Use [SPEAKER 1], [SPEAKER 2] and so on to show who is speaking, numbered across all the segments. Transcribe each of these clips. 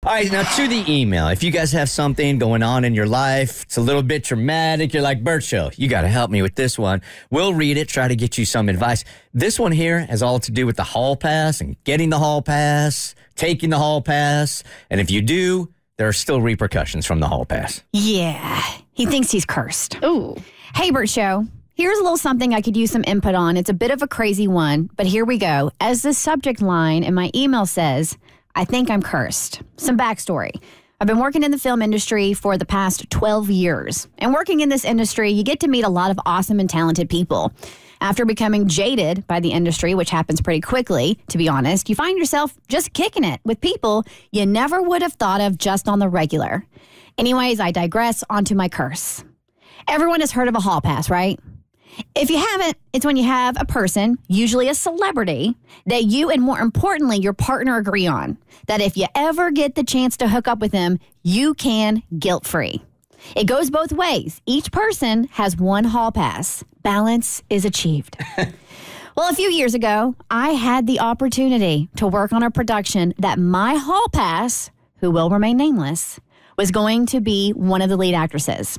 [SPEAKER 1] All right, now to the email. If you guys have something going on in your life, it's a little bit traumatic, you're like, Bert Show, you got to help me with this one. We'll read it, try to get you some advice. This one here has all to do with the hall pass and getting the hall pass, taking the hall pass. And if you do, there are still repercussions from the hall pass.
[SPEAKER 2] Yeah, he thinks he's cursed.
[SPEAKER 3] Ooh.
[SPEAKER 2] Hey, Bert Show. Here's a little something I could use some input on. It's a bit of a crazy one, but here we go. As the subject line in my email says, I think I'm cursed. Some backstory. I've been working in the film industry for the past 12 years. And working in this industry, you get to meet a lot of awesome and talented people. After becoming jaded by the industry, which happens pretty quickly, to be honest, you find yourself just kicking it with people you never would have thought of just on the regular. Anyways, I digress onto my curse. Everyone has heard of a hall pass, right? If you haven't, it's when you have a person, usually a celebrity, that you and more importantly, your partner agree on. That if you ever get the chance to hook up with them, you can guilt-free. It goes both ways. Each person has one hall pass. Balance is achieved. Well, a few years ago, I had the opportunity to work on a production that my hall pass, who will remain nameless, was going to be one of the lead actresses.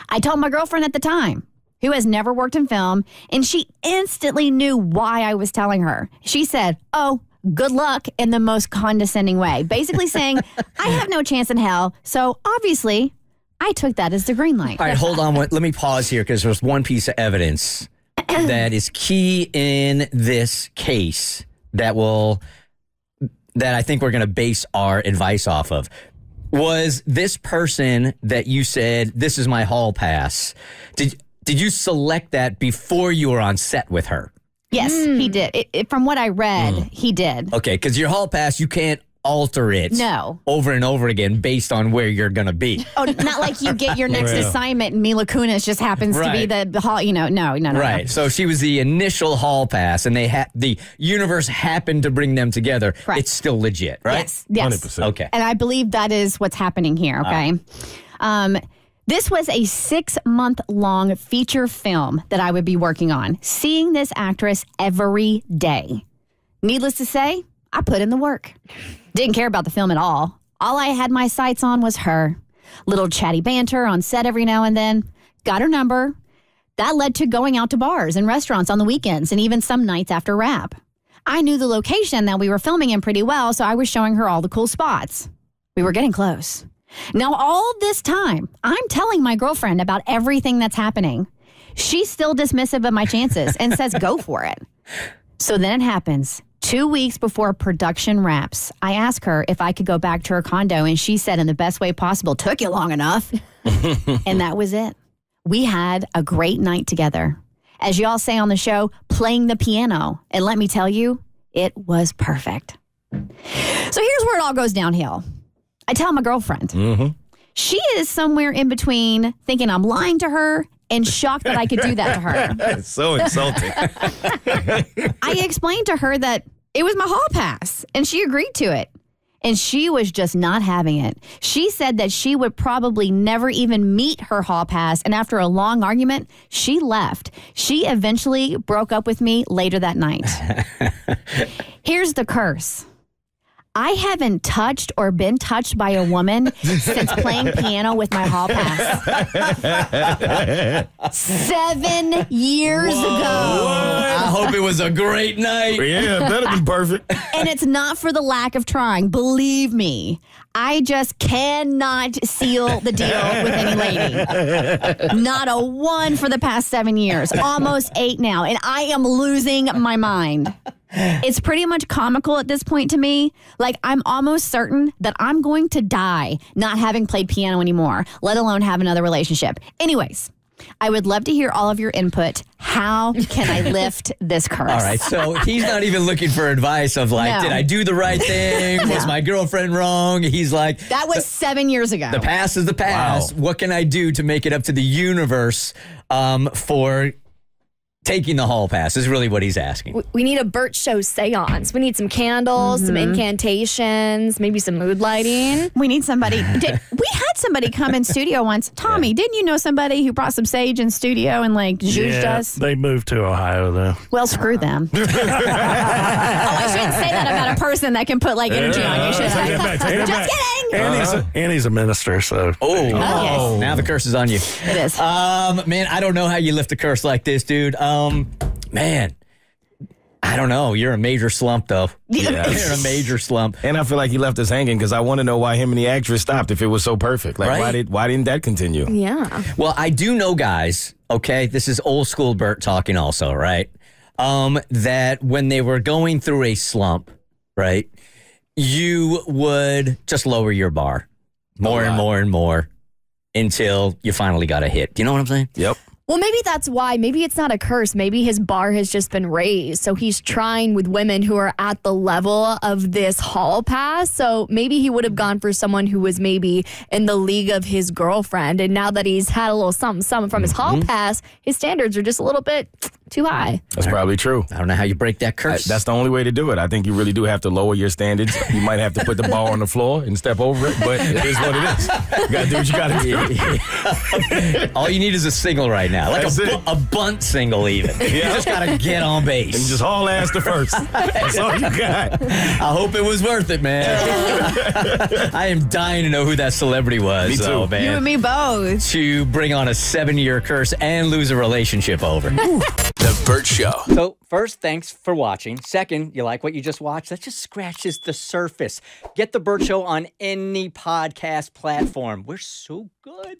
[SPEAKER 2] I told my girlfriend at the time, who has never worked in film, and she instantly knew why I was telling her. She said, oh, good luck, in the most condescending way, basically saying, I have no chance in hell, so obviously I took that as the green light.
[SPEAKER 1] All right, hold on. Let me pause here because there's one piece of evidence that is key in this case that I think we're going to base our advice off of. Was this person that you said, this is my hall pass, did you select that before you were on set with her?
[SPEAKER 2] Yes, he did. From what I read, he did.
[SPEAKER 1] Okay, because your hall pass, you can't alter it over and over again based on where you're going to be.
[SPEAKER 2] Oh, not like you get your next assignment and Mila Kunis just happens to be the hall, no.
[SPEAKER 1] Right, so she was the initial hall pass and the universe happened to bring them together.
[SPEAKER 2] Correct.
[SPEAKER 1] It's still legit, right?
[SPEAKER 2] Yes.
[SPEAKER 4] 100%.
[SPEAKER 1] Okay.
[SPEAKER 2] And I believe that is what's happening here, okay? This was a 6-month-long feature film that I would be working on, seeing this actress every day. Needless to say, I put in the work. Didn't care about the film at all. All I had my sights on was her. Little chatty banter on set every now and then. Got her number. That led to going out to bars and restaurants on the weekends and even some nights after wrap. I knew the location that we were filming in pretty well, so I was showing her all the cool spots. We were getting close. Now, all this time, I'm telling my girlfriend about everything that's happening. She's still dismissive of my chances and says, go for it. So then it happens. 2 weeks before production wraps, I asked her if I could go back to her condo, and she said in the best way possible, took you long enough. And that was it. We had a great night together. As y'all say on the show, playing the piano. And let me tell you, it was perfect. So here's where it all goes downhill. I tell my girlfriend. She is somewhere in between thinking I'm lying to her and shocked that I could do that to her.
[SPEAKER 4] That's so insulting.
[SPEAKER 2] I explained to her that it was my hall pass, and she agreed to it. And she was just not having it. She said that she would probably never even meet her hall pass, and after a long argument, she left. She eventually broke up with me later that night. Here's the curse. I haven't touched or been touched by a woman since playing piano with my hall pass. 7 years ago.
[SPEAKER 1] I hope it was a great night.
[SPEAKER 4] Yeah, that'd have been perfect.
[SPEAKER 2] And it's not for the lack of trying. Believe me, I just cannot seal the deal with any lady. Not a one for the past 7 years. Almost 8 now. And I am losing my mind. It's pretty much comical at this point to me. Like, I'm almost certain that I'm going to die not having played piano anymore, let alone have another relationship. Anyways, I would love to hear all of your input. How can I lift this curse?
[SPEAKER 1] All right, so he's not even looking for advice of like, did I do the right thing? Was my girlfriend wrong? He's like...
[SPEAKER 2] That was 7 years ago.
[SPEAKER 1] The past is the past. Wow. What can I do to make it up to the universe for taking the hall pass is really what he's asking.
[SPEAKER 3] We need a Bert Show seance. We need some candles, some incantations, maybe some mood lighting.
[SPEAKER 2] We need somebody. We had somebody come in studio once. Tommy, didn't you know somebody who brought some sage in studio and like zhuzhed us?
[SPEAKER 5] They moved to Ohio though.
[SPEAKER 2] Well, screw them. I shouldn't say that about a person that can put like energy on you, should I? Just kidding.
[SPEAKER 5] Annie's a minister, so.
[SPEAKER 1] Oh, now the curse is on you.
[SPEAKER 2] It is.
[SPEAKER 1] Man, I don't know how you lift a curse like this, dude. Man, I don't know. You're a major slump, though.
[SPEAKER 4] Yeah.
[SPEAKER 1] You're a major slump.
[SPEAKER 4] And I feel like he left us hanging because I want to know why him and the actress stopped if it was so perfect. Like,
[SPEAKER 1] Right?
[SPEAKER 4] why didn't that continue?
[SPEAKER 3] Yeah.
[SPEAKER 1] Well, I do know, guys, okay, this is old school Bert talking also, right? That when they were going through a slump, right, you would just lower your bar more and more and more until you finally got a hit. Do you know what I'm saying?
[SPEAKER 4] Yep.
[SPEAKER 3] Well, maybe that's why. Maybe it's not a curse. Maybe his bar has just been raised. So he's trying with women who are at the level of this hall pass. So maybe he would have gone for someone who was maybe in the league of his girlfriend. And now that he's had a little something from his hall pass, his standards are just a little bit too high.
[SPEAKER 4] That's probably true.
[SPEAKER 1] I don't know how you break that curse.
[SPEAKER 4] That's the only way to do it. I think you really do have to lower your standards. You might have to put the ball on the floor and step over it, but it is what it is. You got to do what you got to do.
[SPEAKER 1] All you need is a single right now. Like
[SPEAKER 4] That's
[SPEAKER 1] a bunt single even. You just got to get on base.
[SPEAKER 4] And just haul ass to first. That's all you got.
[SPEAKER 1] I hope it was worth it, man. I am dying to know who that celebrity was.
[SPEAKER 4] Me too.
[SPEAKER 1] Oh, man.
[SPEAKER 2] You and me both.
[SPEAKER 1] To bring on a 7-year curse and lose a relationship over.
[SPEAKER 6] The Bert Show.
[SPEAKER 1] So, first, thanks for watching. Second, you like what you just watched? That just scratches the surface. Get the Bert Show on any podcast platform. We're so good.